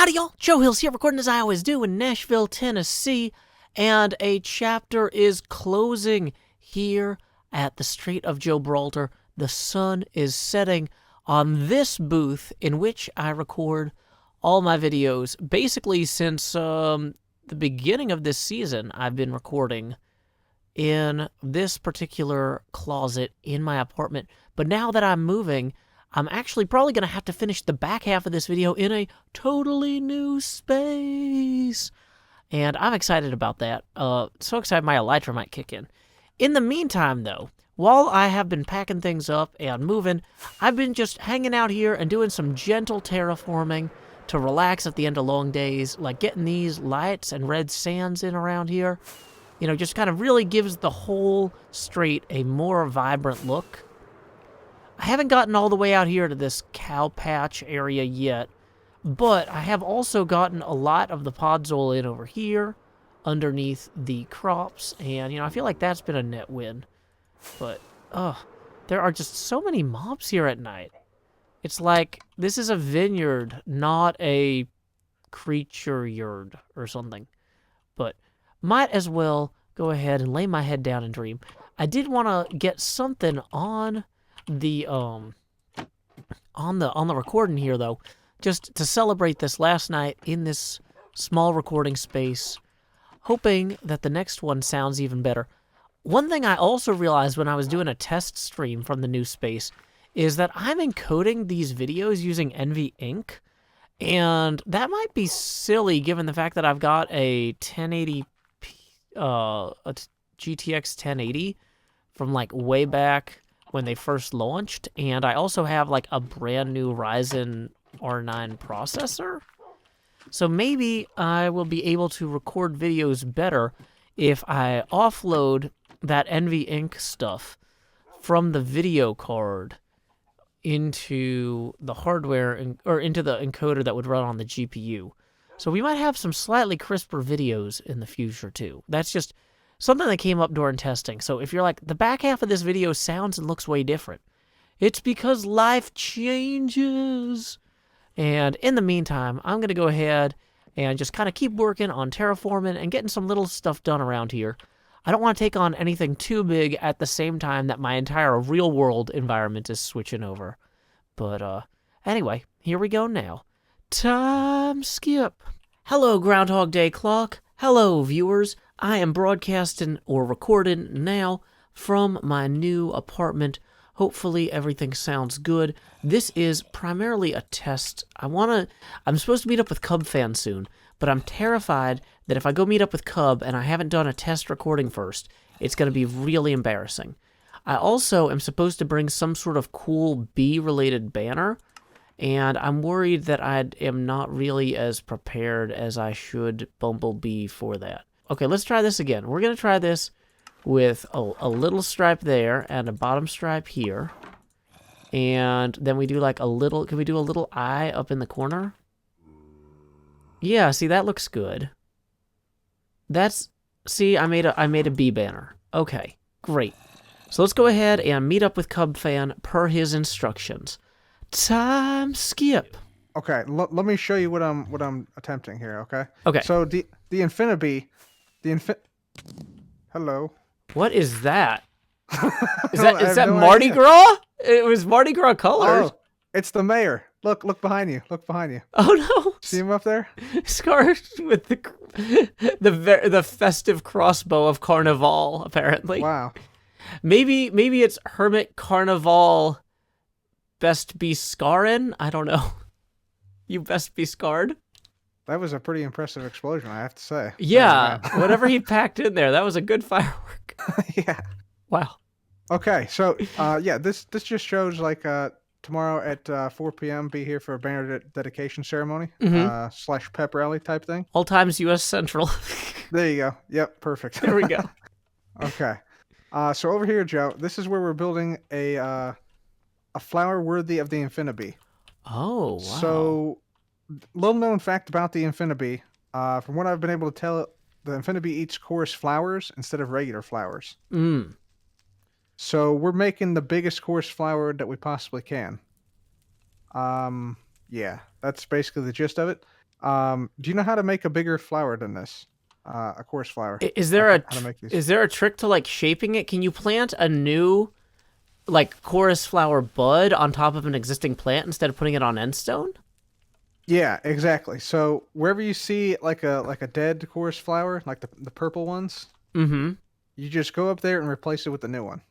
Howdy y'all, Joe Hills here, recording as I always do in Nashville, Tennessee, and a chapter is closing here at the Strait of Gibraltar. The sun is setting on this booth in which I record all my videos. Basically, since the beginning of this season, I've been recording in this particular closet in my apartment, but now that I'm moving, I'm actually probably going to have to finish the back half of this video in a totally new space. And I'm excited about that. So excited my elytra might kick in. In the meantime, though, while I have been packing things up and moving, I've been just hanging out here and doing some gentle terraforming to relax at the end of long days, like getting these lights and red sands in around here. You know, just kind of really gives the whole strait a more vibrant look. I haven't gotten all the way out here to this cow patch area yet, but I have also gotten a lot of the podzol in over here, underneath the crops, and, you know, I feel like that's been a net win. But, there are just so many mobs here at night. It's like, this is a vineyard, not a creature yard or something. But, might as well go ahead and lay my head down and dream. I did want to get something on the recording here, though, just to celebrate this last night in this small recording space, hoping that the next one sounds even better. One thing I also realized when I was doing a test stream from the new space is that I'm encoding these videos using NV Ink, and that might be silly given the fact that I've got a 1080p, a GTX 1080 from like way back when they first launched, and I also have like a brand new Ryzen R9 processor. So maybe I will be able to record videos better if I offload that NV Ink stuff from the video card into the hardware, or into the encoder that would run on the GPU. So we might have some slightly crisper videos in the future too. That's just something that came up during testing. So if you're like, the back half of this video sounds and looks way different, it's because life changes. And in the meantime, I'm going to go ahead and just kind of keep working on terraforming and getting some little stuff done around here. I don't want to take on anything too big at the same time that my entire real-world environment is switching over. But anyway, here we go now. Time skip. Hello, Groundhog Day clock. Hello, viewers. I am broadcasting or recording now from my new apartment. Hopefully everything sounds good. This is primarily a test. I'm supposed to meet up with cubfan soon, but I'm terrified that if I go meet up with Cub and I haven't done a test recording first, it's going to be really embarrassing. I also am supposed to bring some sort of cool bee-related banner, and I'm worried that I am not really as prepared as I should Bumblebee for that. Okay, let's try this again. We're going to try this with a little stripe there and a bottom stripe here. And then we do like a little, can we do a little eye up in the corner? Yeah, see, that looks good. See, I made a bee banner. Okay, great. So let's go ahead and meet up with cubfan per his instructions. Time skip. Okay, let me show you what I'm attempting here, okay? Okay. So the Infinibee, Hello. What is that? Is I that have no Mardi idea. Gras? It was Mardi Gras colors. Oh, it's the mayor. Look behind you. Look behind you. Oh no! See him up there? Scarred with the festive crossbow of Carnival, apparently. Wow. Maybe it's Hermit Carnival. Best be scarring? I don't know. You best be scarred. That was a pretty impressive explosion, I have to say. Yeah, Oh, whatever he packed in there, that was a good firework. yeah. Wow. Okay, so yeah, this just shows like tomorrow at 4 p.m. be here for a banner dedication ceremony / pep rally type thing. All times U.S. Central. There you go. Yep, perfect. There we go. Okay. So over here, Joe, this is where we're building a flower worthy of the Infinibee. Oh, wow. So, little known fact about the Infinibee, from what I've been able to tell, the Infinibee eats coarse flowers instead of regular flowers. So we're making the biggest coarse flower that we possibly can. Yeah, that's basically the gist of it. Do you know how to make a bigger flower than this? A coarse flower. Is Like there a how to make these? is there a trick to like shaping it? Can you plant a new like chorus flower bud on top of an existing plant instead of putting it on end stone? Yeah, exactly. So wherever you see like a dead coarse flower, like the purple ones, Mm-hmm. you just go up there and replace it with the new one.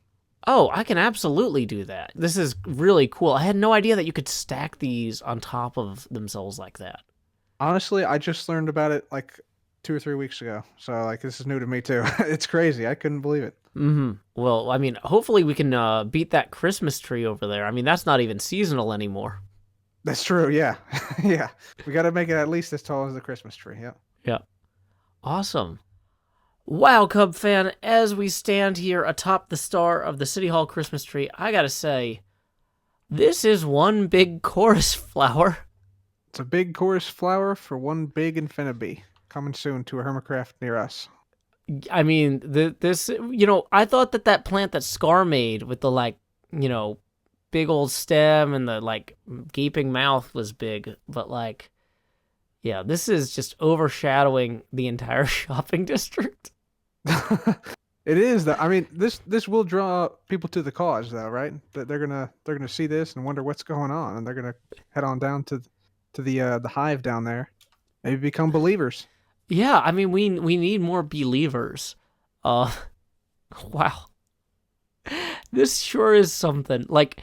Oh, I can absolutely do that. This is really cool. I had no idea that you could stack these on top of themselves like that. Honestly, I just learned about it like 2 or 3 weeks ago. So like this is new to me too. It's crazy. I couldn't believe it. Mm-hmm. Well, I mean, hopefully we can beat that Christmas tree over there. I mean, that's not even seasonal anymore. That's true. Yeah, yeah. We got to make it at least as tall as the Christmas tree. Yeah. Yeah. Awesome. Wow, Cub fan, as we stand here atop the star of the City Hall Christmas tree, I gotta say, this is one big chorus flower. It's a big chorus flower for one big Infinibee. Coming soon to a Hermitcraft near us. I mean, I thought that plant that Scar made with the, like, big old stem and the, like, gaping mouth was big, but, like, yeah, this is just overshadowing the entire shopping district. It is though. I mean, this will draw people to the cause, though, right? That they're gonna see this and wonder what's going on, and they're gonna head on down to the hive down there, maybe become believers. Yeah, I mean, we need more believers. Uh, wow. This sure is something. Like,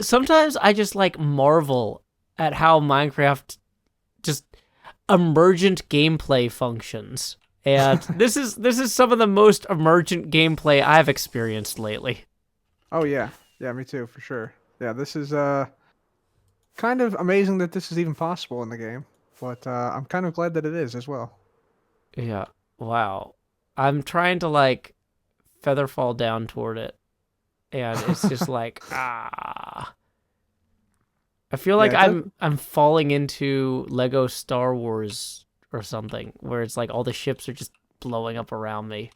sometimes I just, like, marvel at how Minecraft just emergent gameplay functions. And this is some of the most emergent gameplay I've experienced lately. Oh yeah, yeah, me too, for sure. Yeah, this is kind of amazing that this is even possible in the game, but I'm kind of glad that it is as well. Yeah. Wow. I'm trying to, like, feather fall down toward it. And it's just like, ah. I feel like Yeah, I'm falling into Lego Star Wars or something, where it's like all the ships are just blowing up around me.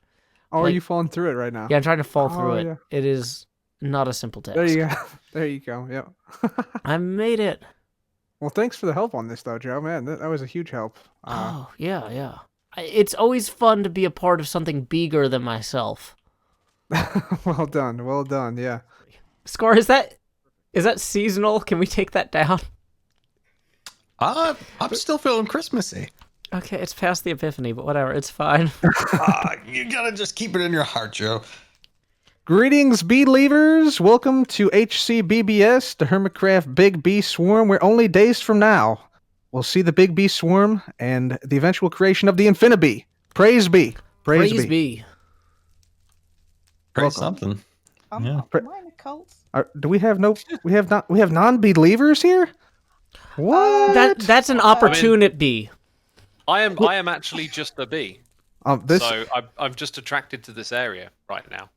oh, are Like, you falling through it right now? yeah, I'm trying to fall Oh through it. yeah. It is not a simple There you task. go. There you go. Yep. I made it. Well, thanks for the help on this, though, Joe. Man, that was a huge help. Oh, yeah, yeah. It's always fun to be a part of something bigger than myself. Well done. Well done. Yeah. Scar, is that seasonal? Can we take that down? I'm still feeling Christmassy. Okay, it's past the Epiphany, but whatever, it's fine. You gotta just keep it in your heart, Joe. Greetings, believers. Welcome to HCBBS, the Hermitcraft Big Bee Swarm, where only days from now we'll see the Big Bee Swarm and the eventual creation of the Infinibee. Praise be. Praise be. Praise Welcome. something. I'm Yeah. mine a cult. Do we have we have non-believers here? What? That's an opportunity. I am actually just a bee, This so I'm just attracted to this area right now.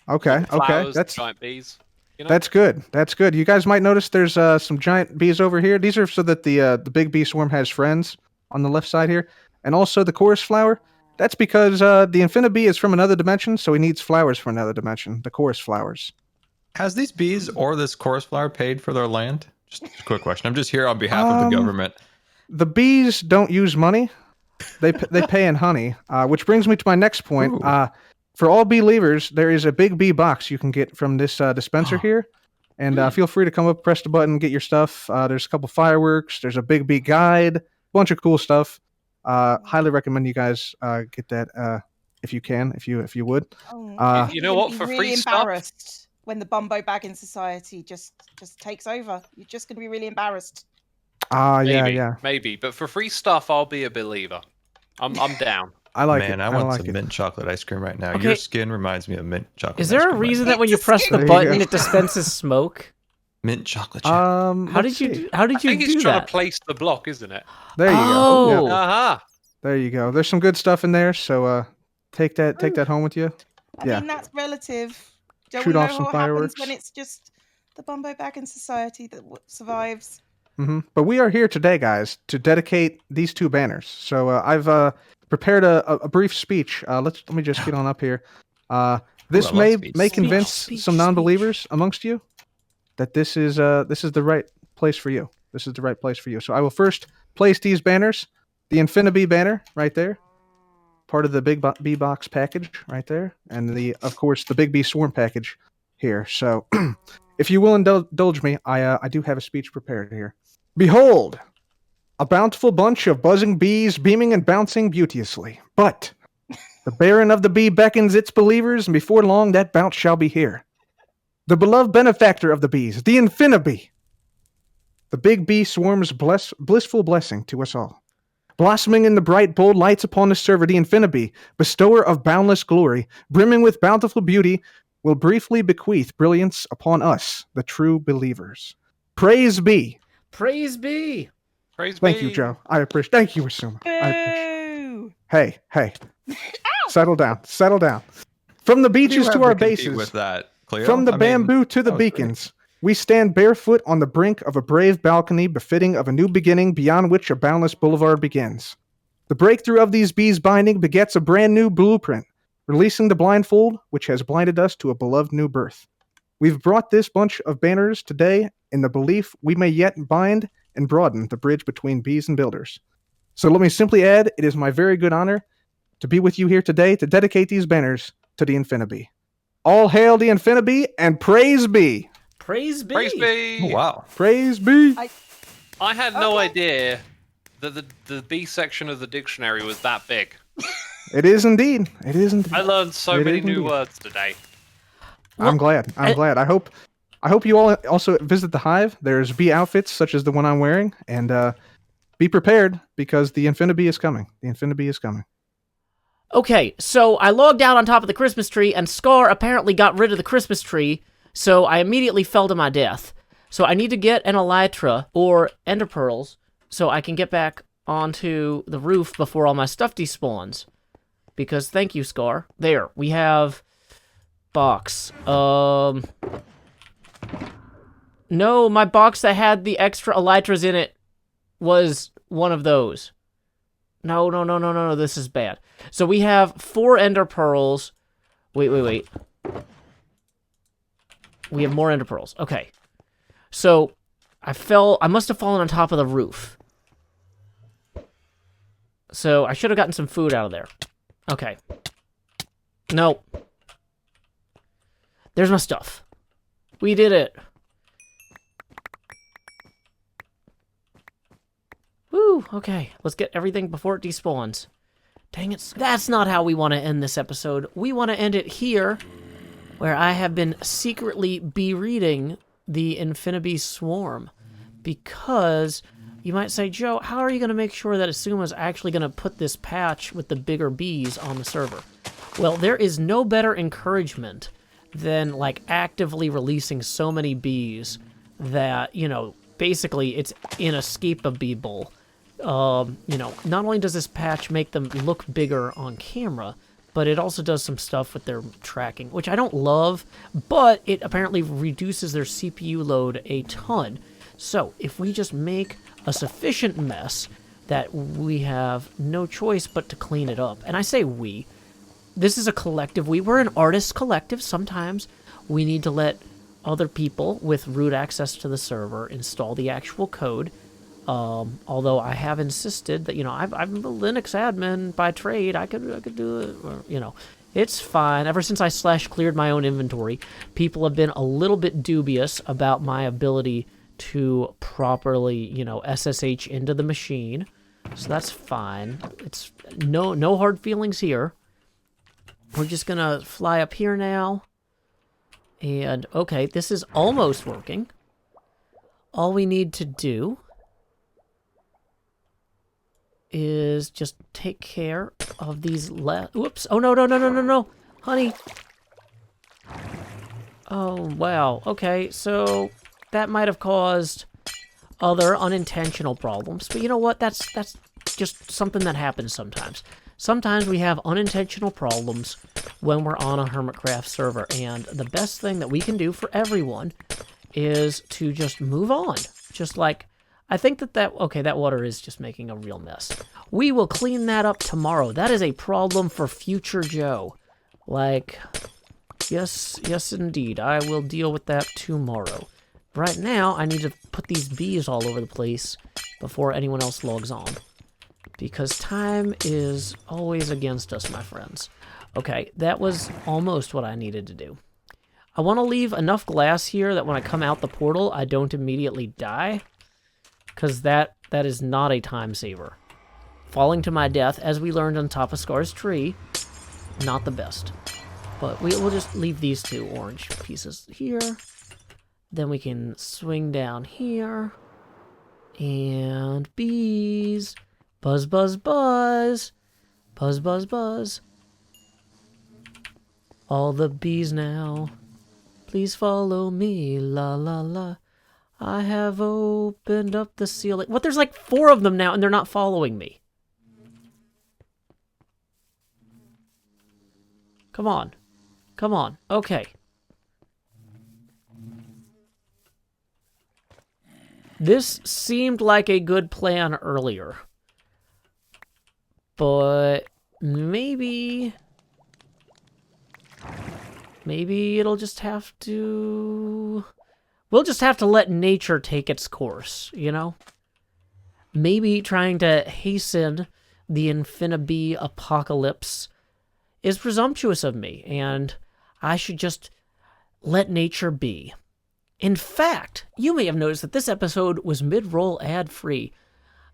okay. Flowers, That's giant bees. You know? That's good. That's good. You guys might notice there's some giant bees over here. These are so that the big bee swarm has friends on the left side here, and also the chorus flower. That's because the Infinibee is from another dimension, so he needs flowers from another dimension. The chorus flowers. Has these bees or this chorus flower paid for their land? Just a quick question. I'm just here on behalf of the government. The bees don't use money; they pay in honey. Which brings me to my next point. Ooh. For all believers, there is a big bee box you can get from this dispenser here. And feel free to come up, press the button, get your stuff. There's a couple fireworks. There's a big bee guide, bunch of cool stuff. Highly recommend you guys get that if you can, if you would. Oh, You know you're what? gonna For be free really stuff? embarrassed when the bumbo bagging society just takes over. You're just gonna be really embarrassed. Maybe, maybe. But for free stuff, I'll be a believer. I'm down. I like Man, it. I want like some it. mint chocolate ice cream right now. Okay. Your skin reminds me of mint chocolate. Is there ice a cream right reason now. that when you press the There you button go. it dispenses smoke? Mint chocolate chip? How Let's did you see. how I did you think it's do trying that? to place the block, isn't it? There you Oh. go. Yeah, Aha! there you go. There's some good stuff in there, so take that home with you. I Yeah. mean, that's relative. Don't Shoot we off know some what happens fireworks. when it's just the bumbo bagging society that survives? But we are here today, guys, to dedicate these two banners. So I've prepared a brief speech. Let me just get on up here. This I love may speeches. convince Speech, some non-believers amongst you that this is the right place for you. This is the right place for you. So I will first place these banners the Infinibee banner right there. Part of the Big Bee Box package right there. And, of course, the Big Bee Swarm package here. So, if you will indulge me, I do have a speech prepared here. Behold, a bountiful bunch of buzzing bees beaming and bouncing beauteously. But the Baron of the Bee beckons its believers, and before long that bounce shall be here. The beloved benefactor of the bees, the Infinibee. The Big Bee Swarm's blissful blessing to us all. Blossoming in the bright, bold lights upon the server, the Infinibee, bestower of boundless glory, brimming with bountiful beauty, will briefly bequeath brilliance upon us, the true believers. Praise be. Praise be. Praise be. Thank you, Joe. I appreciate. Thank you, Asuma. I appreciate. Boo! Hey. Settle down. From the beaches to our bases, with that, Cleo? from the bamboo to the beacons, we stand barefoot on the brink of a brave balcony befitting of a new beginning beyond which a boundless boulevard begins. The breakthrough of these bees binding begets a brand new blueprint, releasing the blindfold which has blinded us to a beloved new birth. We've brought this bunch of banners today in the belief we may yet bind and broaden the bridge between bees and builders. So let me simply add, it is my very good honor to be with you here today to dedicate these banners to the Infinibee. All hail the Infinibee and praise be! Praise be. Praise be. Oh, wow. Praise be! I had no idea that the B section of the dictionary was that big. It is indeed. I learned so It many is new indeed. words today. I'm glad. I hope you all also visit the Hive. There's bee outfits such as the one I'm wearing, and be prepared because the Infinibee is coming. The Infinibee is coming. Okay, so I logged out on top of the Christmas tree, and Scar apparently got rid of the Christmas tree, so I immediately fell to my death. So I need to get an elytra or ender pearls so I can get back onto the roof before all my stuff despawns. Because, thank you, Scar. There, we have box. No, my box that had the extra elytras in it was one of those. No, this is bad. So we have 4 ender pearls. Wait. We have more ender pearls. Okay. So, I must have fallen on top of the roof. So, I should have gotten some food out of there. Okay. No. There's my stuff. We did it. Woo, okay. Let's get everything before it despawns. Dang it. That's not how we want to end this episode. We want to end it here, where I have been secretly be-reading the Infinibee Swarm. Because you might say, Joe, how are you going to make sure that Asuma's actually going to put this patch with the bigger bees on the server? Well, there is no better encouragement than, like, actively releasing so many bees that, you know, basically it's inescapable. You know, not only does this patch make them look bigger on camera, but it also does some stuff with their tracking, which I don't love, but it apparently reduces their CPU load a ton. So, if we just make a sufficient mess that we have no choice but to clean it up, and I say we, this is a collective we, we're an artist collective, sometimes we need to let other people with root access to the server install the actual code. Although I have insisted that, you know, I'm a Linux admin by trade, I could do it, or, you know, it's fine. Ever since I /cleared my own inventory, people have been a little bit dubious about my ability to properly, you know, SSH into the machine, so that's fine. It's no hard feelings here. We're just gonna fly up here now, and okay, this is almost working. All we need to do is just take care of these whoops. Oh, no. Honey. Oh, wow. Okay, so that might have caused other unintentional problems. But you know what? That's just something that happens sometimes. Sometimes we have unintentional problems when we're on a Hermitcraft server. And the best thing that we can do for everyone is to just move on. Just like, I think that water is just making a real mess. We will clean that up tomorrow. That is a problem for future Joe. Like, yes indeed. I will deal with that tomorrow. Right now, I need to put these bees all over the place before anyone else logs on. Because time is always against us, my friends. Okay, that was almost what I needed to do. I want to leave enough glass here that when I come out the portal, I don't immediately die. Because that is not a time saver. Falling to my death, as we learned on top of Scar's tree, not the best. But we'll just leave these two orange pieces here. Then we can swing down here. And bees. Buzz, buzz, buzz. Buzz, buzz, buzz. All the bees now. Please follow me. La, la, la. I have opened up the ceiling. What? There's like 4 of them now, and they're not following me. Come on. Come on. Okay. This seemed like a good plan earlier. But maybe it'll just have to... We'll just have to let nature take its course, you know? Maybe trying to hasten the Infinibee apocalypse is presumptuous of me, and I should just let nature be. In fact, you may have noticed that this episode was mid-roll ad-free.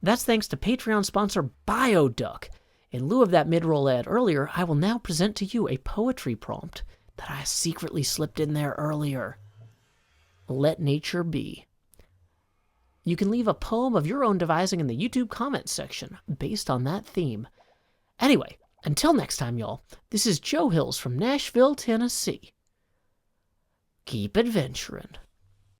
That's thanks to Patreon sponsor BioDuck. In lieu of that mid-roll ad earlier, I will now present to you a poetry prompt that I secretly slipped in there earlier. Let nature be. You can leave a poem of your own devising in the YouTube comments section based on that theme. Anyway, until next time, y'all, this is Joe Hills from Nashville, Tennessee. Keep adventuring.